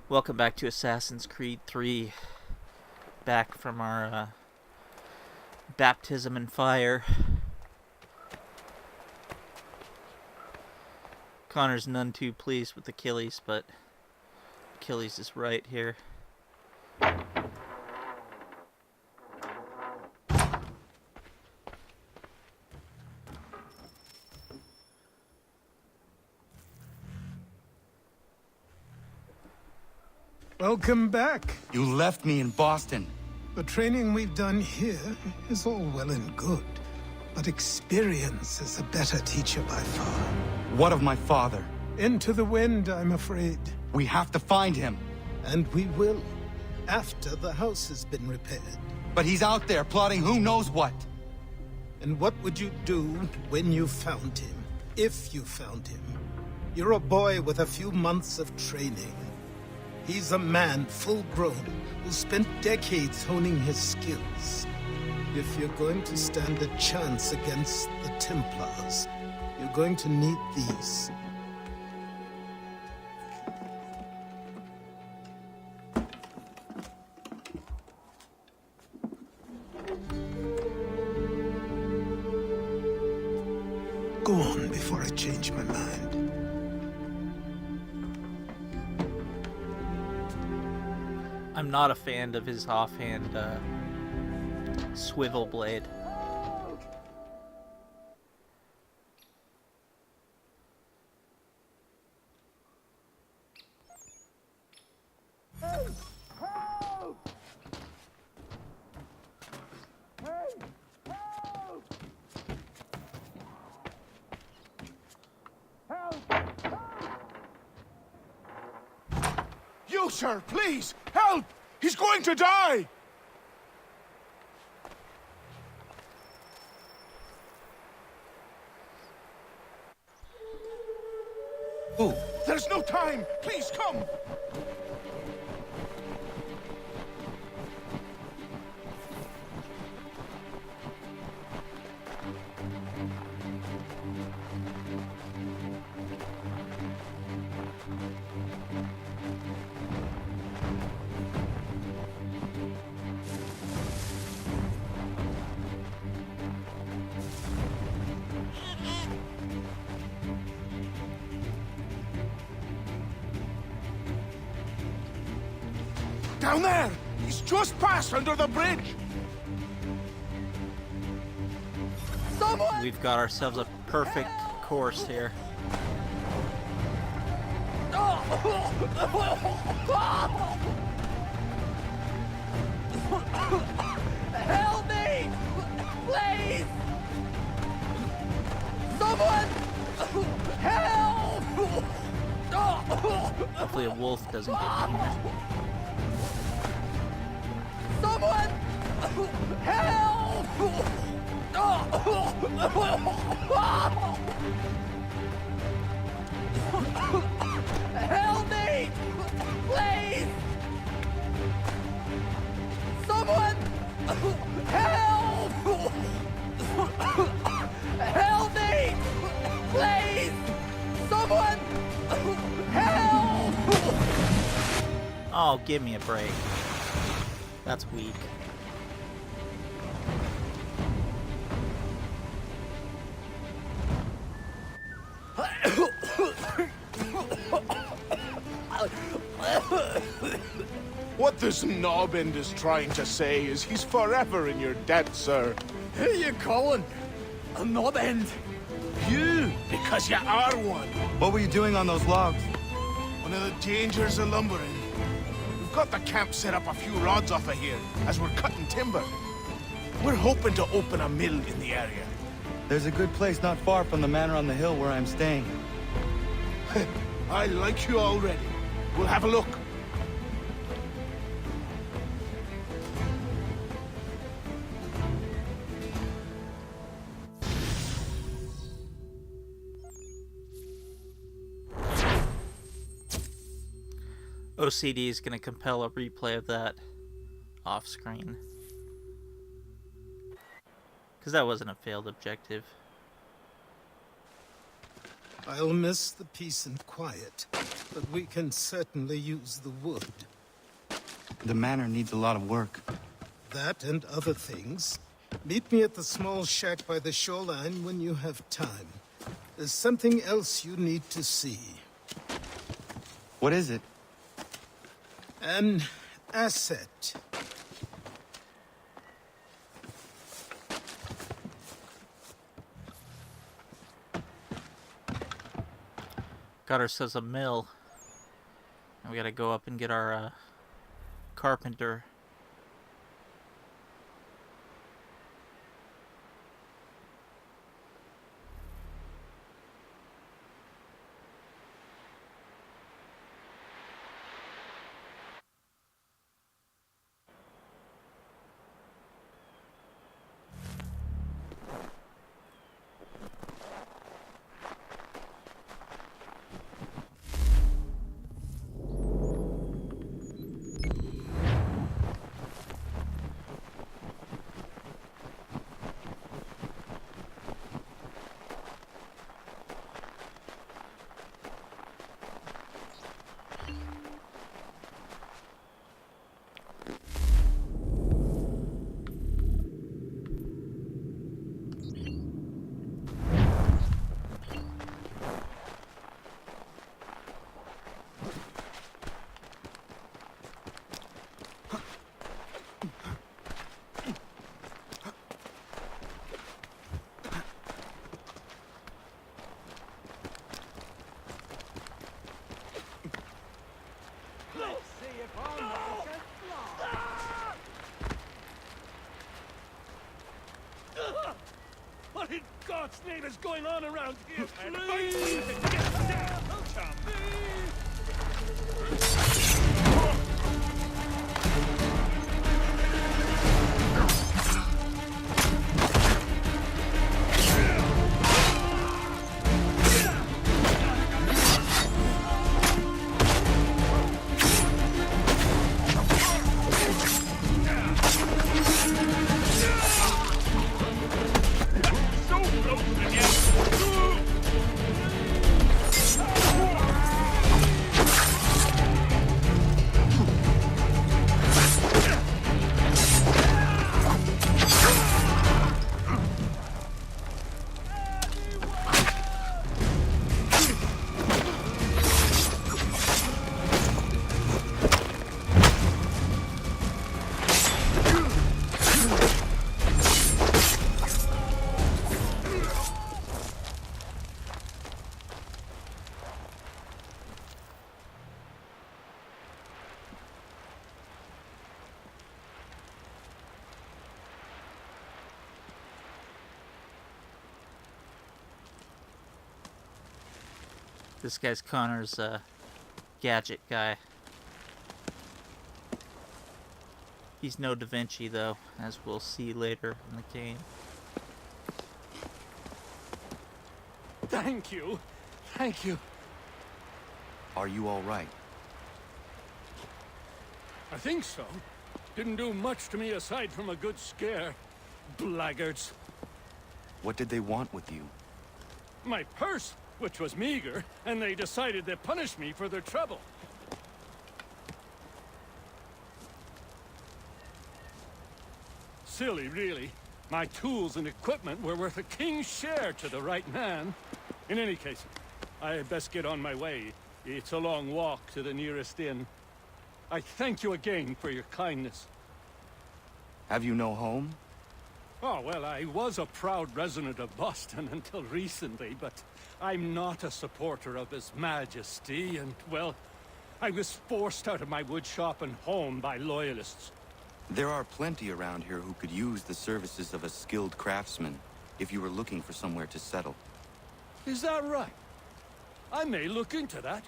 Welcome back to Assassin's Creed 3. Back from our baptism in fire. Connor's none too pleased with Achilles, but Achilles is right here. Welcome back. You left me in Boston. The training we've done here is all well and good, but experience is a better teacher by far. What of my father? Into the wind, I'm afraid. We have to find him. And we will, after the house has been repaired. But he's out there plotting who knows what. And what would you do when you found him? If you found him? You're a boy with a few months of training. He's a man, full-grown, who spent decades honing his skills. If you're going to stand a chance against the Templars, you're going to need these. Go on before I change my mind. I'm not a fan of his offhand swivel blade. You, sir, please, help! He's going to die! Who? There's no time! Please, come! Down there! He's just passed under the bridge! Someone! We've got ourselves a perfect course here. Help me! Please! Someone! Help! Hopefully a wolf doesn't get me here. Someone! Help! Help me! Please! Someone! Help! Help me! Please! Someone! Help! Oh, give me a break. That's weak. What this knobend is trying to say is he's forever in your debt, sir. Who you calling? A knob end? You, because you are one. What were you doing on those logs? One of the dangers of lumbering. We've got the camp set up a few rods off of here, as we're cutting timber. We're hoping to open a mill in the area. There's a good place not far from the manor on the hill where I'm staying. I like you already. We'll have a look. OCD is going to compel a replay of that off screen. Because that wasn't a failed objective. I'll miss the peace and quiet, but we can certainly use the wood. The manor needs a lot of work. That and other things. Meet me at the small shack by the shoreline when you have time. There's something else you need to see. What is it? An asset. Got ourselves a mill. And we gotta go up and get our carpenter. What in God's name is going on around here? Please! Get down! This guy's Connor's gadget guy. He's no Da Vinci, though, as we'll see later in the game. Thank you. Thank you. Are you all right? I think so. Didn't do much to me aside from a good scare. Blackguards. What did they want with you? My purse, which was meager, and they decided to punish me for their trouble. Silly, really. My tools and equipment were worth a king's share to the right man. In any case, I had best get on my way. It's a long walk to the nearest inn. I thank you again for your kindness. Have you no home? Oh, well, I was a proud resident of Boston until recently, but I'm not a supporter of His Majesty, and, well, I was forced out of my woodshop and home by loyalists. There are plenty around here who could use the services of a skilled craftsman if you were looking for somewhere to settle. Is that right? I may look into that.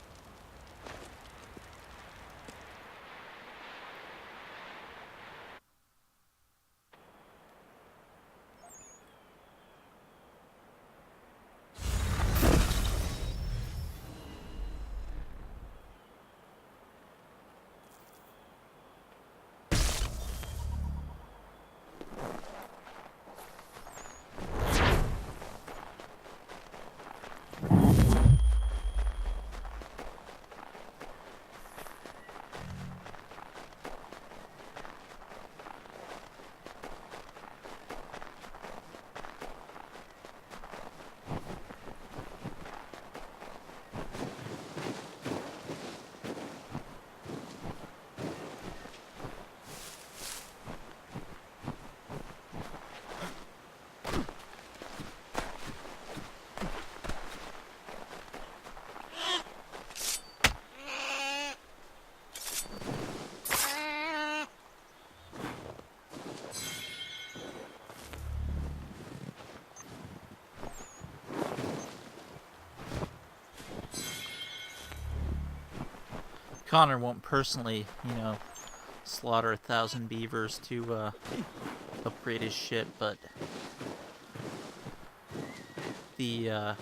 Connor won't personally, you know, slaughter 1,000 beavers to upgrade his ship, but the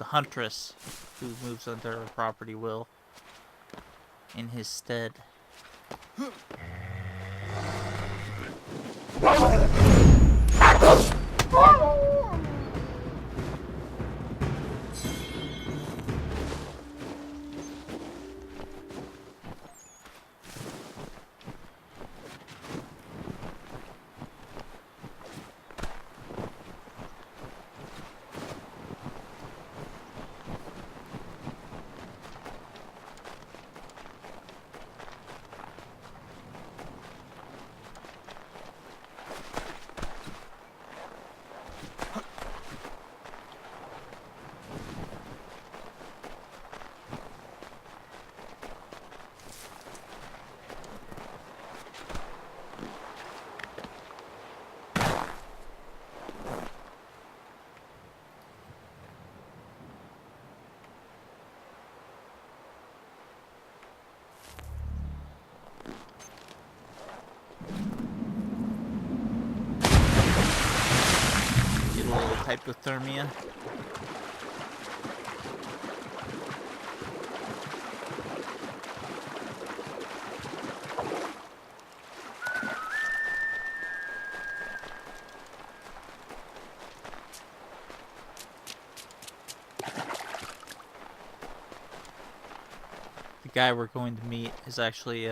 huntress who moves onto our property will, in his stead. Get a little hypothermia. The guy we're going to meet is actually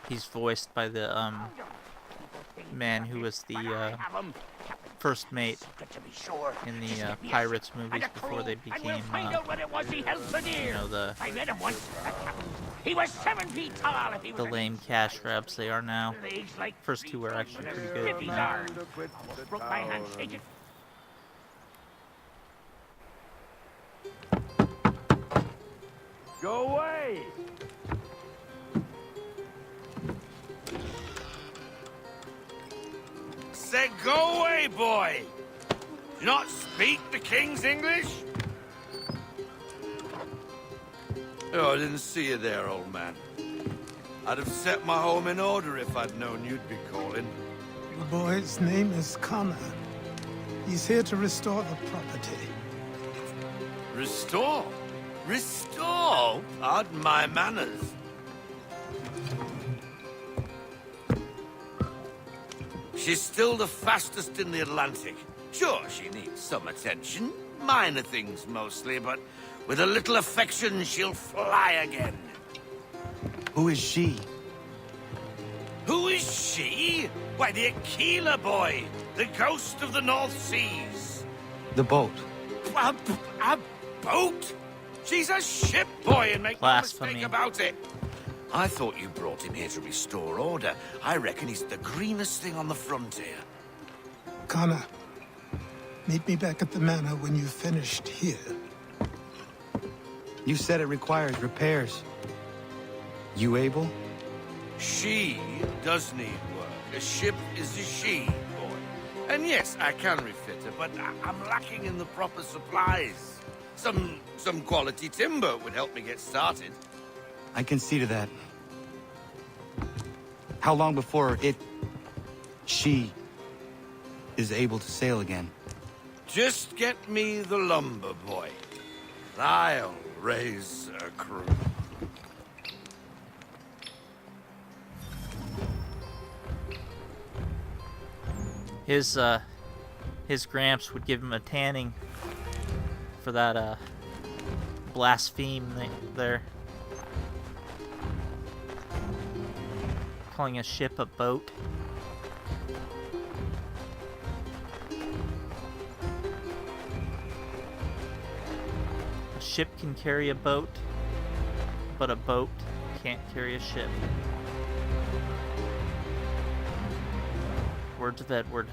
he's voiced by the man who was the first mate in the Pirates movies before they became, you know, the lame cash grabs they are now. First two were actually pretty good. Go away! Said go away, boy! Do not speak the King's English? Oh, I didn't see you there, old man. I'd have set my home in order if I'd known you'd be calling. The boy's name is Connor. He's here to restore the property. Restore? Restore? Pardon my manners. She's still the fastest in the Atlantic. Sure, she needs some attention. Minor things mostly, but with a little affection, she'll fly again. Who is she? Who is she? Why, the Aquila boy, the ghost of the North Seas. The boat. A boat? She's a ship boy, and make no Blasphemy. mistake about it. I thought you brought him here to restore order. I reckon he's the greenest thing on the frontier. Connor, meet me back at the manor when you've finished here. You said it requires repairs. You able? She does need work. A ship is a she, boy. And yes, I can refit her, but I'm lacking in the proper supplies. Some quality timber would help me get started. I can see to that. How long before she is able to sail again? Just get me the lumber, boy. I'll raise a crew. His gramps would give him a tanning for that blaspheme thing there. Calling a ship a boat. A ship can carry a boat, but a boat can't carry a ship. Words of Edward.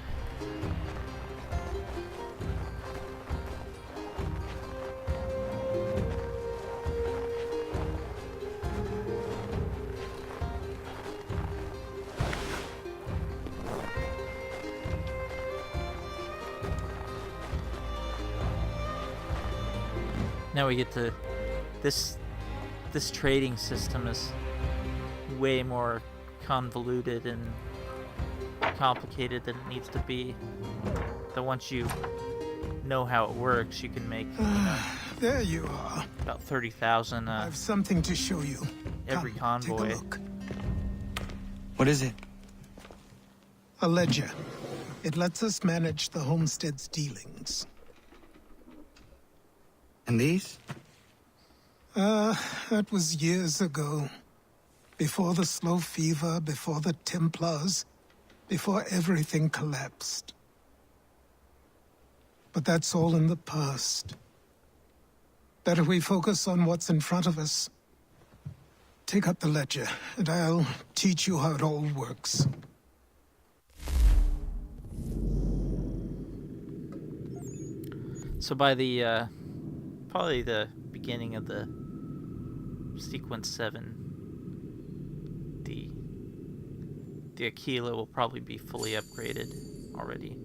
Now we get to this this trading system is way more convoluted and complicated than it needs to be. That once you know how it works, you can make There you are. about 30,000 I've something to show you. every Come, convoy. Take a look. What is it? A ledger. It lets us manage the Homestead's dealings. And these? That was years ago. Before the slow fever, before the Templars, before everything collapsed. But that's all in the past. Better we focus on what's in front of us. Take up the ledger, and I'll teach you how it all works. So by the probably the beginning of the sequence 7, the Aquila will probably be fully upgraded already.